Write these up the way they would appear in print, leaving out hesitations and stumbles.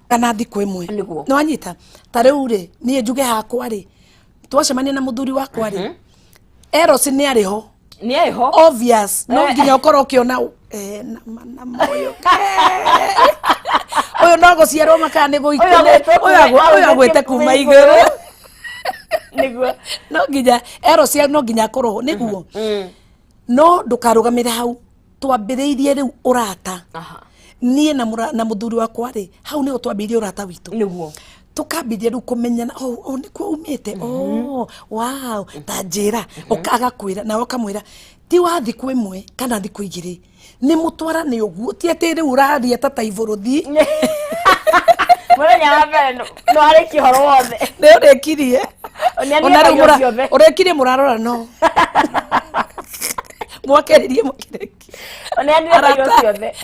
kana thikũ ĩmwe nĩ wanyita ta rĩu rĩ niĩ njuge hakwa rĩ twacemania na mũthuri wakwa rĩ Eros nĩ arĩ ho obvious no nginya ũkorwo ũkĩona na moyo ũyũ no gũciarwo makana nĩ gũikũne ũyũ agwĩte kuma igũrũ nĩguo no nginya Eros no nginya akorwo nĩguo no ndũkarũgamĩre hau twambĩrĩirie rĩu ũrata niĩ na mũthuri wakwa rĩ hau nĩho twambĩrĩirie ũrata witũ nĩguo tukambĩrĩria rĩu kũmenyana nĩkuo umĩte wow ta njĩra agakwĩra nawe ũkamwĩra ti wa thikũ ĩmwe kana thikũ igĩrĩ nĩ mũtwarane ũguo ti atĩ rĩu ũraria ta ibũrũthi mũthenya wa mbere no arĩkia ũhoro wothe nĩ ũrĩkirie ona rĩu ũrĩkirie mũrarora no mwakerĩrie mũkĩreki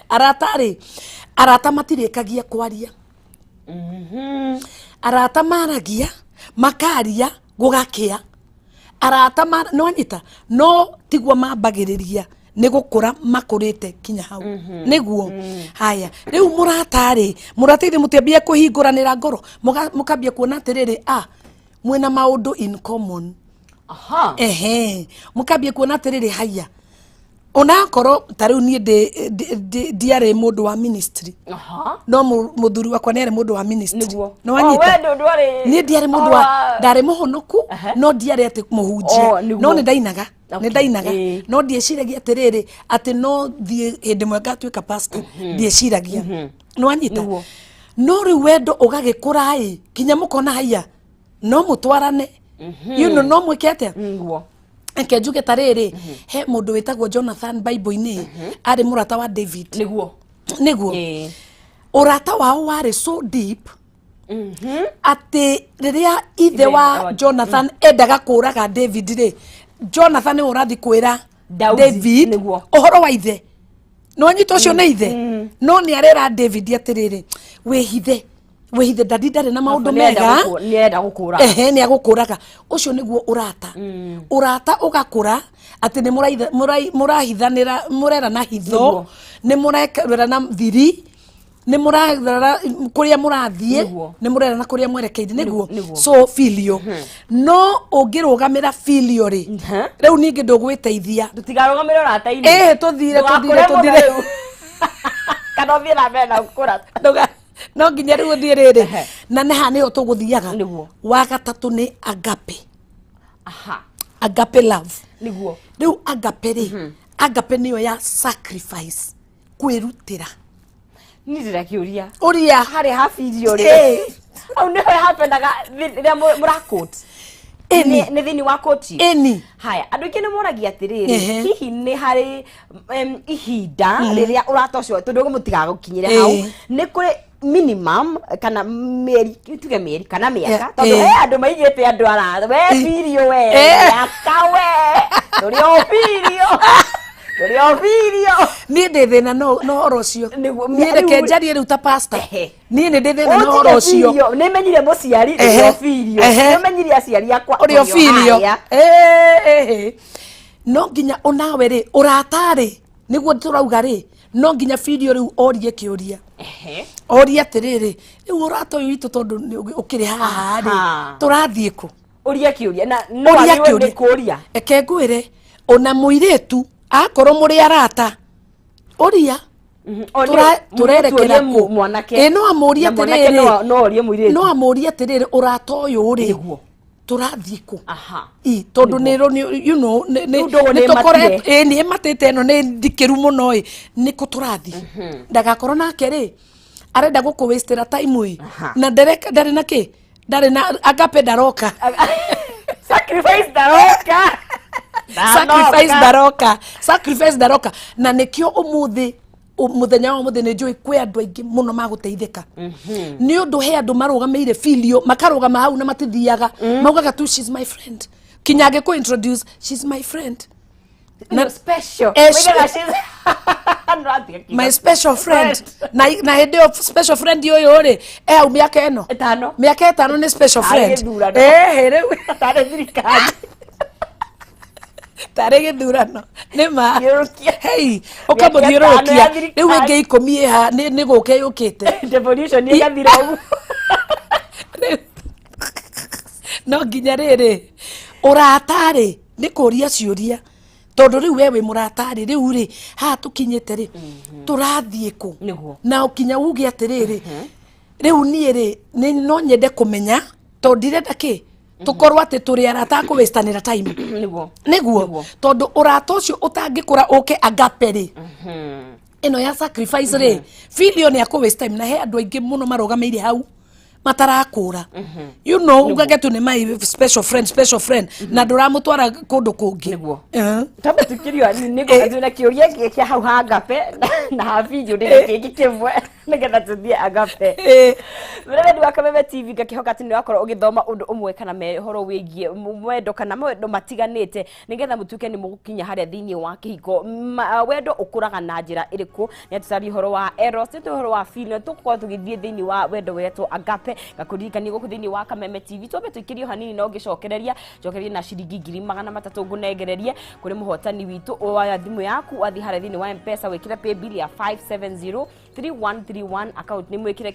arata rĩ arata matirĩkagia kwaria arata maragia makaria gũgakĩa arata no anyita no tiguo mambagĩrĩria nĩ gũkũra makũrĩte kinya hau nĩguo haya rĩu mũrata rĩ mũrata ithe mũtĩambia kũhingũranĩra ngoro mũkambia kuona atĩrĩrĩ mwena maũndũ in common mũkambia kuona atĩrĩrĩ haya onakorwo ta rĩu niĩ ndiarĩ mũndũ wa ministry no mũthuri wakwa nĩ arĩ mũndũ wa ministry no wanyita niĩ ndiarĩ mũndũ wa ndarĩ mũhonoku no ndiarĩ atĩ mũhunjia no nĩ ndainaga no ndieciragia atĩrĩrĩ atĩ no thiĩ hĩndĩ ĩmwe ngatuĩka pastor ndieciragia no wanyita no rĩu wendo ũgagĩkũra kinya mũkona haya no mũtwarane no mwĩke atĩa eke njuge ta rĩrĩ he mũndũ wĩtagwo Jonathan Bible-inĩ arĩ mũrata wa David nĩguo ũrata wao warĩ so deep atĩ rĩrĩa ithe wa Jonathan endaga kũraga David rĩ Jonathan nĩ ũrathi kwĩra David ũhoro wa ithe no anyita ũcio nĩ ithe no nĩ arera David atĩrĩrĩ wĩhithe ndadi ndarĩ na maũndũ mega nĩ agũkũraga ũcio nĩguo ũrata ũgakũra atĩ nĩ mũrahithanĩra mũrerana hitho nĩ mũrerana thiri nĩ mũrerana kũrĩa mũrathiĩ nĩ mũrerana kũrĩa mwerekeire nĩguo so filio no ũngĩrũgamĩra filio rĩ rĩu ningĩ ndũgwĩteithia tũtigarũgamĩre ũrata-inĩ tũthire kana ũthiĩ na mbere na gũkũra no nginya rĩu ũthiĩ rĩrĩ na nĩ haha nĩho tũgũthiaga wa gatatũ nĩ agape love rĩu agape rĩ agape nĩyo ya sacrifice kwĩrutĩra niĩ ndĩrakĩũria ũrĩa harĩ habirio rĩ au nĩho hapenaga rĩrĩa mũrakũti nĩ thĩinĩ wa koti haya andũ aingĩ nĩ moragia atĩrĩrĩ hihi nĩ harĩ ihinda rĩrĩa ũrata ũcio tondũ mũtigagũkinyĩre hau nĩ kũrĩ minimum kana mĩeri kana mĩaka tondũ he andũ maigĩte andũ aratha we birio we yaka we tũrĩ o birio niĩ ndĩ thĩna no ũhoro ũcio niĩ reke njarie rĩu ta pastor niĩ nĩ ndĩ thĩna no ũhoro ũcio nĩ menyire mũciari ũrĩ o birio nĩ menyire aciari akwa ũrĩ o birio no nginya onawe rĩ ũrata rĩ nĩguo tũrauga rĩ no nginya birio rĩu orie kĩũria oria atĩrĩrĩ rĩu ũrata ũyũ witũ tondũ ũkĩrĩ haha rĩ tũrathiĩ kũ ũria kĩũria na no wagĩrĩirwo nĩ kũũria eke ngwĩre ona mũirĩtu akorwo mũrĩ arata ũria tũrerekera kũ no amũrie atĩrĩrĩ no amũrie atĩrĩrĩ ũrata ũyũ rĩ tũrathiĩ kũ tondũ nĩ tũkoretwo nĩ matĩte ĩno nĩ ndikĩru mũno nĩkũ tũrathiĩ ndagakorwo nake rĩ arenda gũkũ wastera time na ndarĩ na kĩ ndarĩ na agape ndaroka sacrifice ndaroka na nĩkĩo ũmũthĩ muthenya wa mũthĩ nĩ njũĩ kwĩ andũ aingĩ mũno magũteithĩka nĩ ũndũ he andũ marũgamĩire filio makarũgama hau na matithiaga maugaga tu she's my friend kinya angĩkũ introduce she's my friend my special friend na hĩndĩ ĩyo special friend ũyũ rĩ au mĩaka ĩno mĩaka ĩtano nĩ special friend rĩu Tare githurano nĩ ma hey ukamuthiũrũrũkia rĩu ĩngĩ 10 ha nĩ gũke yũkĩte devolution ĩgathira ũguo no nginya rĩrĩ ũrata-rĩ nĩ kũria ciũria tondũ rĩu we wĩ mũrata-rĩ rĩu rĩ haha tũkinyĩte rĩ tũrathiĩ kũ na ũkinya uge atĩrĩrĩ rĩu niĩ rĩ no nyende kũmenya tondũ ndirenda kĩ tukorwo atĩ tũrĩ arata kũwastanĩra time nĩguo tondũ ũrata ũcio ũtangĩkũra ũke agape rĩ ĩno ya sacrifice rĩ filio nĩ akũwaste time na he andũ aingĩ mũno marogameire hau matarakũra you know ugagetu nĩ my special friend na ndũramũtwara kũndũ kũngĩ tabe tukirio nĩguo na kĩũria gĩkĩ hau ha agape na ha video nĩ kĩmwe nĩgetha tũthiĩ agape wewe wa Kameme TV ngakĩhoka atĩ nĩ wakorwo ũgĩthoma ũndũ ũmwe kana mehoro wĩgiĩ mwendo kana mwendo matiganĩte nĩgetha mũtuĩke nĩ mũgũkinya harĩa thĩinĩ wa kĩhiko wendo ũkũraga na njĩra ĩrĩkũ nĩ tũtari ũhoro wa eros nĩ ũhoro wa filio tũkorwo tũgĩthiĩ thĩinĩ wa wendo wetwo agape gakuririkania gũkũ thĩinĩ wa Kameme TV twambe tũikĩrio hanini no ngĩcokereria njokererie na ciringi 300 ngũnengererie kũrĩ mũhotani witũ wa thimũ yaku wathi harĩa thĩinĩ wa M-Pesa wĩkĩre pay bill ya 5703131 account nĩ mwĩkĩre